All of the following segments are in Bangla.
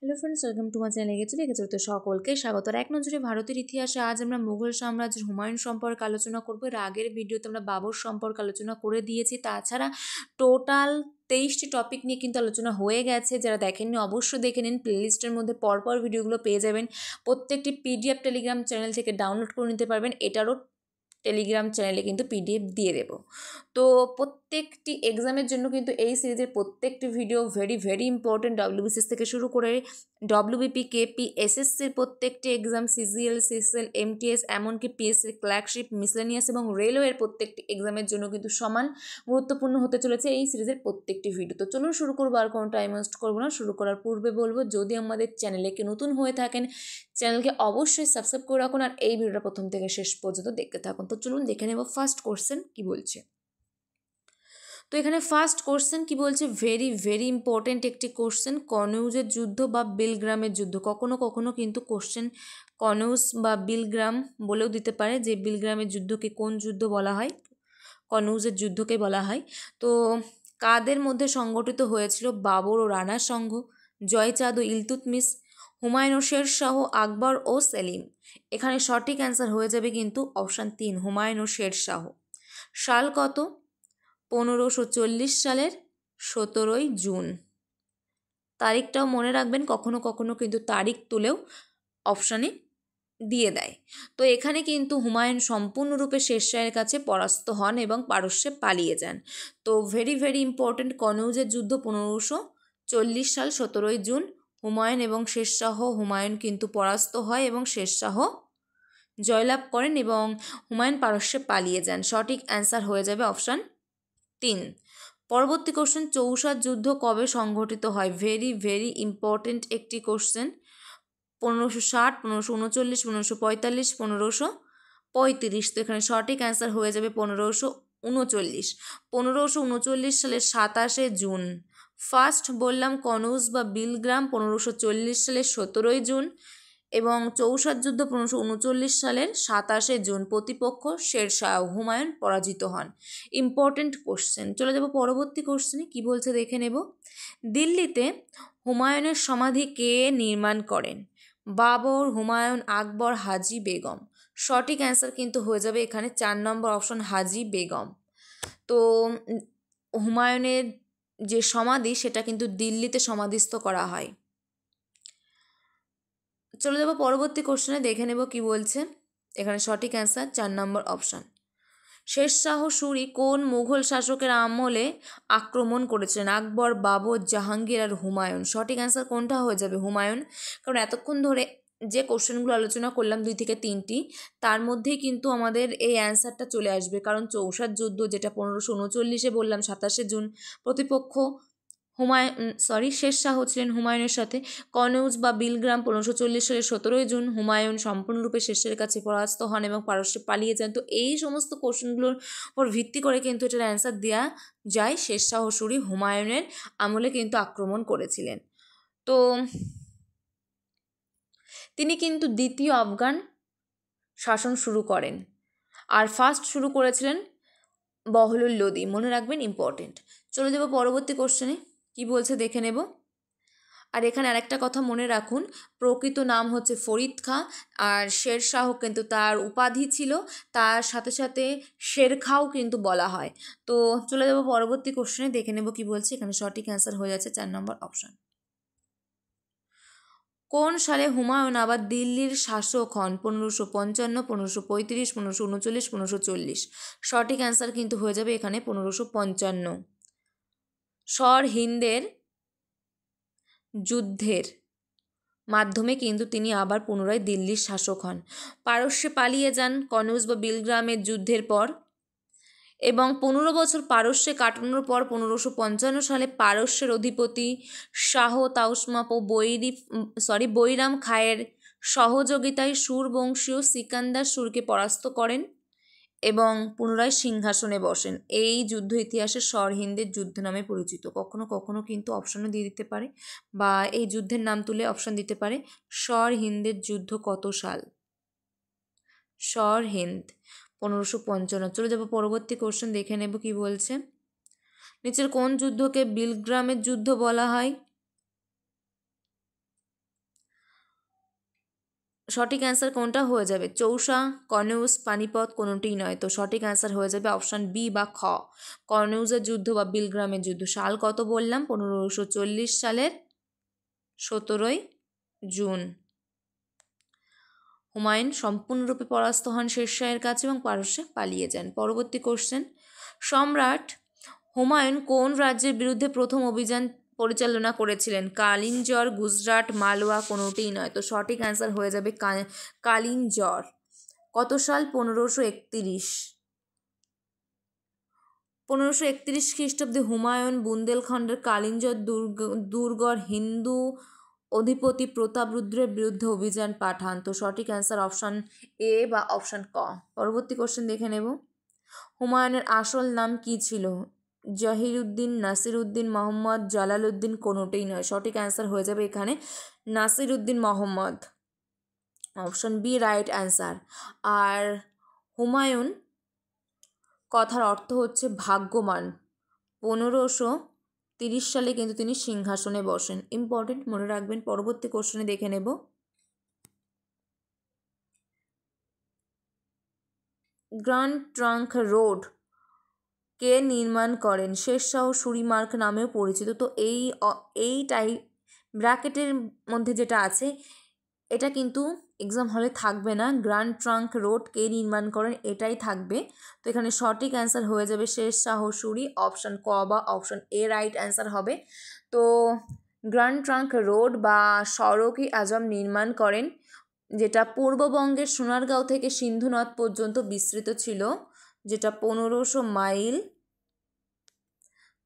Hello friends, welcome to my channel. লেগেছে তো সকলকে স্বাগত। আর এক নজরে ভারতের ইতিহাসে আজ আমরা মুঘল সাম্রাজ্যের হুমায়ুন সম্পর্কে আলোচনা করবো। এর আগের ভিডিওতে আমরা বাবর সম্পর্কে আলোচনা করে দিয়েছি। তাছাড়া টোটাল 23টি টপিক নিয়ে কিন্তু আলোচনা হয়ে গেছে। যারা দেখেননি অবশ্যই দেখে নিন, প্লেলিস্টের মধ্যে পরপর ভিডিওগুলো পেয়ে যাবেন। প্রত্যেকটি পিডিএফ টেলিগ্রাম চ্যানেল থেকে ডাউনলোড করে নিতে পারবেন। এটারও টেলিগ্রাম চ্যানেলে কিন্তু পিডিএফ দিয়ে দেবো। তো প্রত্যেকটি এক্সামের জন্য কিন্তু এই সিরিজের প্রত্যেকটি ভিডিও ভেরি ইম্পর্টেন্ট। ডব্লিউবিসিএস থেকে শুরু করে ডব্লিউবিপি, কেপি, এসএসসির প্রত্যেকটি এক্সাম, সিজিএল, সিএসএল, এমটিএস, এমনকি পিএসসির ক্লার্কশিপ, মিসলেনিয়াস এবং রেলওয়ের প্রত্যেকটি এক্সামের জন্য কিন্তু সমান গুরুত্বপূর্ণ হতে চলেছে এই সিরিজের প্রত্যেকটি ভিডিও। তো চলুন শুরু করবো, আর কোনো টাইম ওয়েস্ট করবো না। শুরু করার পূর্বে বলবো, যদি আমাদের চ্যানেলে কেউ নতুন হয়ে থাকেন, চ্যানেলকে অবশ্যই সাবস্ক্রাইব করে রাখুন আর এই ভিডিওটা প্রথম থেকে শেষ পর্যন্ত দেখতে থাকুন। তো চলুন দেখে নেব ফার্স্ট কোশ্চেন কি বলছে। তো এখানে ফার্স্ট কোশ্চেন কি বলছে, ভেরি ইম্পর্টেন্ট একটি কোশ্চেন। কনৌজের যুদ্ধ বা বিলগ্রামের যুদ্ধ। কখনো কখনো কিন্তু কোশ্চেন কনৌজ বা বিলগ্রাম বলেও দিতে পারে, যে বিলগ্রামের যুদ্ধকে কোন যুদ্ধ বলা হয়, কনৌজের যুদ্ধকে বলা হয়। তো কাদের মধ্যে সংগঠিত হয়েছিল? বাবর ও রানা সংঘ, জয়চাঁদ ও ইলতুৎমিশ, হুমায়ুন ও শেরশাহ, আকবর ও সেলিম। এখানে সঠিক অ্যান্সার হয়ে যাবে কিন্তু অপশান 3, হুমায়ুন ও শেরশাহ। সাল কত? 1540 সালের 17ই জুন। তারিখটাও মনে রাখবেন, কখনো কখনো কিন্তু তারিখ তুলেও অপশানে দিয়ে দেয়। তো এখানে কিন্তু হুমায়ুন সম্পূর্ণরূপে শেরশাহের কাছে পরাস্ত হন এবং পারস্যে পালিয়ে যান। তো ভেরি ইম্পর্টেন্ট, কনৌজের যুদ্ধ 1540 সাল 17ই জুন। হুমায়ুন এবং শেরশাহ, হুমায়ুন কিন্তু পরাস্ত হয় এবং শেরশাহ জয়লাভ করেন এবং হুমায়ুন পারস্যে পালিয়ে যান। সঠিক অ্যান্সার হয়ে যাবে অপশান 3। পরবর্তী কোশ্চেন, চৌসার যুদ্ধ কবে সংঘটিত হয়? ভেরি ইম্পর্টেন্ট একটি কোশ্চেন। 1560, 1539, 1545, 1535। তো এখানে সঠিক অ্যান্সার হয়ে যাবে 1539। 1539 সালের 27শে জুন। ফার্স্ট বললাম কনৌজ বা বিলগ্রাম 1540 সালের 17ই জুন, এবং চৌসার যুদ্ধ 1539 সালের 27শে জুন। প্রতিপক্ষ শেরশাহ, হুমায়ুন পরাজিত হন। Important question. চলে যাব পরবর্তী কোশ্চেনে, কি বলছে দেখে নেব। দিল্লিতে হুমায়ুনের সমাধি কে নির্মাণ করেন? বাবর, হুমায়ুন, আকবর, হাজি বেগম। সঠিক অ্যান্সার কিন্তু হয়ে যাবে এখানে 4 নম্বর অপশন, হাজি বেগম। তো হুমায়ুনের যে সমাধি সেটা কিন্তু দিল্লিতে সমাধিস্থ করা হয়। চলে যাব পরবর্তী কোশ্চেনে, দেখে নেব কি বলছে। এখানে সঠিক অ্যান্সার 4 নম্বর অপশান। শেরশাহ সুরি কোন মুঘল শাসকের আমলে আক্রমণ করেছিলেন? আকবর, বাবর, জাহাঙ্গীর আর হুমায়ুন। সঠিক অ্যান্সার কোনটা হয়ে যাবে? হুমায়ুন। কারণ এতক্ষণ ধরে যে কোশ্চেনগুলো আলোচনা করলাম 2 থেকে 3টি, তার মধ্যেই কিন্তু আমাদের এই অ্যান্সারটা চলে আসবে। কারণ চৌসার যুদ্ধ, যেটা 1539-এ বললাম 27শে জুন, প্রতিপক্ষ শেরশাহ ছিলেন হুমায়ুনের সাথে। কনৌজ বা বিলগ্রাম 1540 সালের 17ই জুন। হুমায়ুন সম্পূর্ণরূপে শেরশাহের কাছে পরাস্ত হন এবং পারস্যে পালিয়ে যান। তো এই সমস্ত কোশ্চেনগুলোর উপর ভিত্তি করে কিন্তু এটার অ্যান্সার দেওয়া যায়। শেরশাহ সুরি হুমায়ুনের আমলে কিন্তু আক্রমণ করেছিলেন। তো তিনি কিন্তু দ্বিতীয় আফগান শাসন শুরু করেন, আর ফার্স্ট শুরু করেছিলেন বহলুল লোদি। মনে রাখবেন, ইম্পর্টেন্ট। চলে যাব পরবর্তী কোশ্চেনে, কি বলছে দেখে নেব। আর এখানে আরেকটা কথা মনে রাখুন, প্রকৃত নাম হচ্ছে ফরিদ খাঁ, আর শেরশাহ কিন্তু তার উপাধি ছিল। তার সাথে সাথে শেরখাও কিন্তু বলা হয়। তো চলে যাব পরবর্তী কোশ্চেনে, দেখে নেব কি বলছে। এখানে সঠিক অ্যান্সার হয়ে যাচ্ছে 4 নম্বর অপশান। কোন সালে হুমায়ুন আবার দিল্লির শাসক হন? 1555, 1535, 1539, 1540। সঠিক অ্যান্সার কিন্তু হয়ে যাবে এখানে 1555। সরহিন্দের যুদ্ধের মাধ্যমে কিন্তু তিনি আবার পুনরায় দিল্লির শাসক হন। পারস্যে পালিয়ে যান কনৌজ বা বিলগ্রামের যুদ্ধের পর, এবং 15 বছর পারস্যে কাটানোর পর 1555 সালে পারস্যের অধিপতি শাহ তাউসমাপ ও বৈরাম খাঁয়ের সহযোগিতায় সুরবংশীয় সিকান্দার সুরকে পরাস্ত করেন এবং পুনরায় সিংহাসনে বসেন। এই যুদ্ধ ইতিহাসে সরহিন্দের যুদ্ধ নামে পরিচিত। কখনো কখনো কিন্তু অপশানও দিয়ে দিতে পারে, বা এই যুদ্ধের নাম তুলে অপশান দিতে পারে। সরহিন্দের যুদ্ধ কত সাল? সরহিন্দ 1555। চলে যাব পরবর্তী কোশ্চেন, দেখে নেব কি বলছে। নিচের কোন যুদ্ধকে বিলগ্রামের যুদ্ধ বলা হয়? সঠিক অ্যান্সার কোনটা হয়ে যাবে? চৌসা, কনৌজ, পানিপথ কোনোটিই নয়। তো সঠিক অ্যান্সার হয়ে যাবে অপশান বি বা খ, কনৌজের যুদ্ধ বা বিলগ্রামের যুদ্ধ। সাল কত বললাম? 1540 সালের 17ই জুন। হুমায়ুন সম্পূর্ণরূপে পরাস্ত হন শেরশাহের কাছে এবং পারস্যে পালিয়ে যান। পরবর্তী কোশ্চেন, সম্রাট হুমায়ুন কোন রাজ্যের বিরুদ্ধে প্রথম অভিযান পরিচালনা করেছিলেন? কালিঞ্জর, গুজরাট, মালওয়া কোনোটিই নয়। তো সঠিক অ্যান্সার হয়ে যাবে কালিঞ্জর। কত সাল? 1531। 1531 খ্রিস্টাব্দে হুমায়ুন বুন্দেলখণ্ডের কালিঞ্জর দুর্গর হিন্দু অধিপতি প্রতাপরুদ্রের বিরুদ্ধে অভিযান পাঠান। তো সঠিক অ্যান্সার অপশান এ বা অপশান ক। পরবর্তী কোশ্চেন দেখে নেব, হুমায়ুনের আসল নাম কি ছিল? জহিরুদ্দিন, নাসিরুদ্দিন, মোহাম্মদ, জালালউদ্দিন কোনোটাই নয়। সঠিক অ্যান্সার হয়ে যাবে এখানে Nasiruddin Muhammad, option B right answer. আর হুমায়ুন কথার অর্থ হচ্ছে ভাগ্যবান। 1530 সালে কিন্তু তিনি সিংহাসনে বসেন। ইম্পর্টেন্ট, মনে রাখবেন। পরবর্তী কোশ্চেনে দেখে নেব, গ্র্যান্ড ট্রাঙ্ক রোড কে নির্মাণ করেন? শেরশাহ সুরি মার্গ নামেও পরিচিত। তো এই ব্র্যাকেটের মধ্যে যেটা আছে এটা কিন্তু এক্সাম হলে থাকবে না। গ্র্যান্ড ট্রাঙ্ক রোড কে নির্মাণ করেন এটাই থাকবে। তো এখানে সঠিক অ্যান্সার হয়ে যাবে শেরশাহ সুরি, অপশান ক বা অপশান এ রাইট অ্যান্সার হবে। তো গ্র্যান্ড ট্রাঙ্ক রোড বা সড়ক-ই আজম নির্মাণ করেন, যেটা পূর্ববঙ্গের সোনারগাঁও থেকে সিন্ধু নদ পর্যন্ত বিস্তৃত ছিল, যেটা 1500 মাইল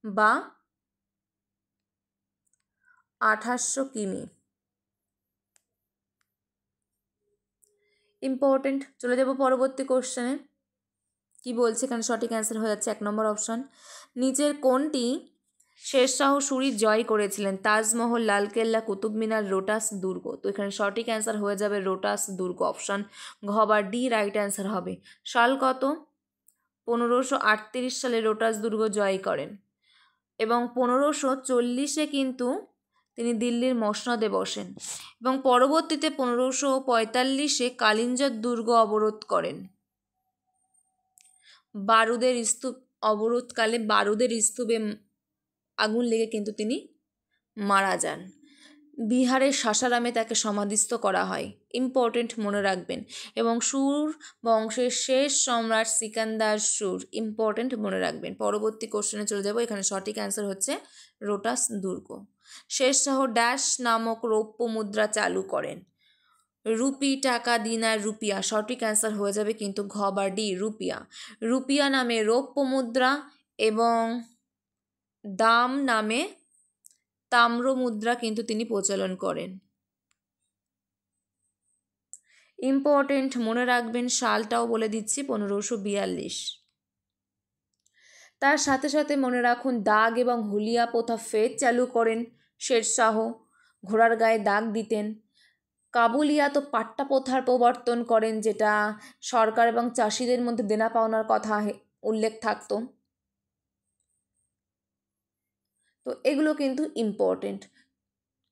বা 2800 কিমি। ইম্পর্টেন্ট। চলে যাব পরবর্তী কোশ্চেনে, কি বলছে এখানে? সঠিক অ্যান্সার হয়ে যাচ্ছে 1 নম্বর অপশান। নিচের কোনটি শেরশাহ সুরি জয় করেছিলেন? তাজমহল, লালকেল্লা, কুতুব মিনার, লোটাস দুর্গ। তো এখানে সঠিক অ্যান্সার হয়ে যাবে লোটাস দুর্গ, অপশান ঘ বা ডি রাইট অ্যান্সার হবে। সাল কত? 1538 সালে লোটাস দুর্গ জয় করেন এবং 1540-এ কিন্তু তিনি দিল্লির মসনদে বসেন এবং পরবর্তীতে 1545-এ কালিঞ্জর দুর্গ অবরোধ করেন। বারুদের স্তূপ অবরোধকালে বারুদের স্তূপে আগুন লেগে কিন্তু তিনি মারা যান। বিহারের সাসারামে তাকে সমাধিস্থ করা হয়। ইম্পর্টেন্ট, মনে রাখবেন। এবং সুর বংশের শেষ সম্রাট সিকান্দার সুর। ইম্পর্টেন্ট, মনে রাখবেন। পরবর্তী কোশ্চেনে চলে যাব। এখানে সঠিক অ্যান্সার হচ্ছে লোটাস দুর্গ। শেরশাহ ড্যাশ নামক রৌপ্য মুদ্রা চালু করেন? রুপি, টাকা, দিনার, রুপিয়া। সঠিক অ্যান্সার হয়ে যাবে কিন্তু ঘ বা ডি রুপিয়া। রুপিয়া নামে রৌপ্য মুদ্রা এবং দাম নামে তাম্র মুদ্রা কিন্তু তিনি প্রচলন করেন। ইম্পর্টেন্ট, মনে রাখবেন। সালটাও বলে দিচ্ছি 1542। তার সাথে সাথে মনে রাখুন দাগ এবং হুলিয়া প্রথা ফের চালু করেন শেরশাহ। ঘোড়ার গায়ে দাগ দিতেন। কাবুলিয়াত ও পাট্টা প্রথার প্রবর্তন করেন, যেটা সরকার এবং চাষিদের মধ্যে দেনা পাওনার কথা উল্লেখ থাকতো। তো এগুলো কিন্তু ইম্পর্টেন্ট।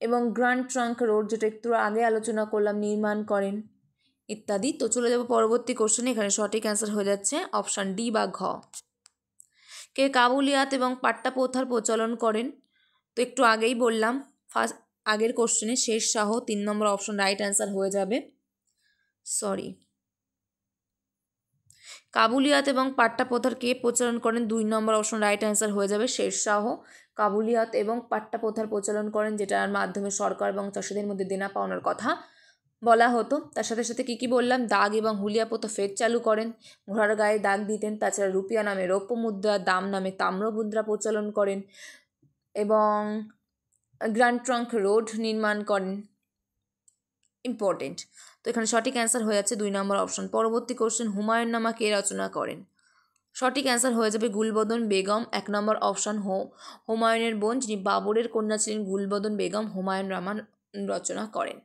এবং গ্র্যান্ড ট্রাঙ্ক রোড, যেটা একটু আগে আলোচনা করলাম, নির্মাণ করেন ইত্যাদি। তো চলে যাব পরবর্তী কোশ্চেনে। এখানে সঠিক অ্যান্সার হয়ে যাচ্ছে অপশান ডি বা ঘ। কে কাবুলিয়াত এবং পাট্টা প্রথার প্রচলন করেন? তো একটু আগেই বললাম ফার্স্ট আগের কোশ্চেনে শেরশাহ, 3 নম্বর অপশন রাইট অ্যান্সার হয়ে যাবে। কাবুলিয়াত এবং পাট্টা প্রথার কে প্রচলন করেন? 2 নম্বর অপশন রাইট অ্যান্সার হয়ে যাবে শেরশাহ। কাবুলিয়াত এবং পাট্টা প্রথার প্রচলন করেন, যেটার মাধ্যমে সরকার এবং চাষিদের মধ্যে দেনা পাওনার কথা বলা হতো। তার সাথে সাথে কী কী বললাম? দাগ এবং হুলিয়া প্রথা ফের চালু করেন, ঘোড়ার গায়ে দাগ দিতেন, তাছাড়া রুপিয়া নামে রৌপ্য মুদ্রা, দাম নামে তাম্র মুদ্রা প্রচলন করেন এবং গ্র্যান্ড ট্রাঙ্ক রোড নির্মাণ করেন। ইম্পর্টেন্ট। তো এখানে সঠিক অ্যান্সার হয়ে যাচ্ছে 2 নম্বর অপশন। পরবর্তী কোশ্চেন, হুমায়ুন নামা কে রচনা করেন? সঠিক অ্যান্সার হয়ে যাবে গুলবদন বেগম, 1 নম্বর অপশন। হুমায়ুনের বোন, যিনি বাবরের কন্যা ছিলেন গুলবদন বেগম, হুমায়ুন নামা রচনা করেন।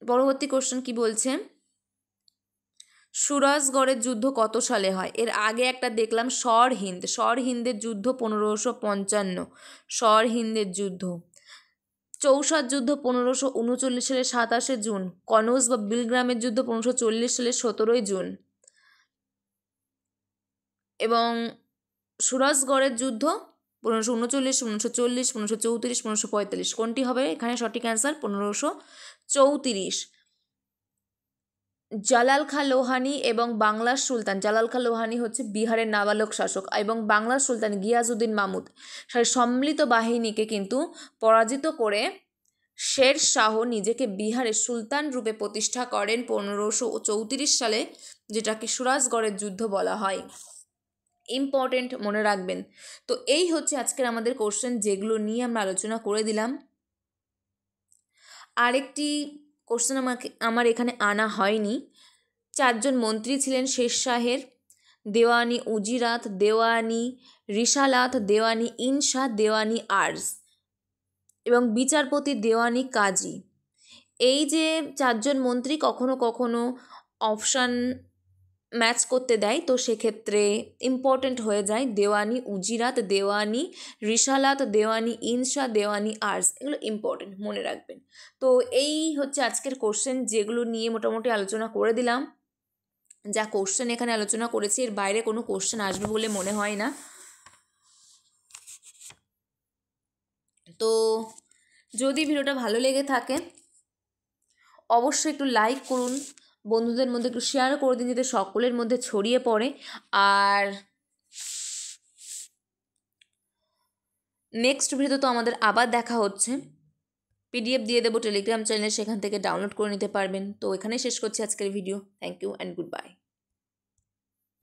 পরবর্তী কোশ্চেন কি বলছে? সুরাজগড়ের যুদ্ধ কত সালে হয়? এর আগে একটা দেখলাম সরহিন্দের যুদ্ধ 1555। সরহিন্দের যুদ্ধ চৌসার যুদ্ধ 1539 সালের 27শে জুন, কনৌজ বা বিলগ্রামের যুদ্ধ 1540 সালের 17ই জুন, এবং সুরজগড়ের যুদ্ধ 1539, 1540, 1534, 1545। কোনটি হবে এখানে সঠিক অ্যান্সার? 1534। জালাল খাঁ লোহানি এবং বাংলার সুলতান, জালাল খাঁ লোহানি হচ্ছে বিহারের নাবালক শাসক, এবং বাংলার সুলতান গিয়াসউদ্দিন মাহমুদ সম্মিলিত বাহিনীকে কিন্তু পরাজিত করে শের শাহ নিজেকে বিহারের সুলতান রূপে প্রতিষ্ঠা করেন 1534 সালে, যেটাকে সুরজগড়ের যুদ্ধ বলা হয়। ইম্পর্টেন্ট, মনে রাখবেন। তো এই হচ্ছে আজকের আমাদের কোশ্চেন, যেগুলো নিয়ে আমরা আলোচনা করে দিলাম। আরেকটি কোশ্চেন আমার এখানে আনা হয়নি। 4 জন মন্ত্রী ছিলেন শের শাহের: দেওয়ানি উজিরাত, দেওয়ানি রিসালাত, দেওয়ানি ইনশা, দেওয়ানি আর্জ, এবং বিচারপতি দেওয়ানি কাজী। এই যে 4 জন মন্ত্রী কখনো কখনো অপশান ম্যাচ করতে দেয়, তো সেক্ষেত্রে ইম্পর্টেন্ট হয়ে যায় দেওয়ানি উজিরাত, দেওয়ানি রিসালাত, দেওয়ানি ইনশা, দেওয়ানি আর্জ। এগুলো ইম্পর্টেন্ট, মনে রাখবেন। তো এই হচ্ছে আজকের কোশ্চেন, যেগুলো নিয়ে মোটামুটি আলোচনা করে দিলাম। যা কোশ্চেন এখানে আলোচনা করেছি, এর বাইরে কোনো কোশ্চেন আসবে বলে মনে হয় না। তো যদি ভিডিওটা ভালো লেগে থাকে অবশ্যই একটু লাইক করুন, বন্ধুদের মধ্যে একটু শেয়ার করে দিন, যাতে সকলের মধ্যে ছড়িয়ে পড়ে। আর নেক্সট ভিডিওতে তো আমাদের আবার দেখা হচ্ছে। PDF দিয়ে দেবো টেলিগ্রাম চ্যানেলে, সেখান থেকে ডাউনলোড করে নিতে পারবেন। তো এখানেই শেষ করছি আজকের ভিডিও। Thank you and good bye.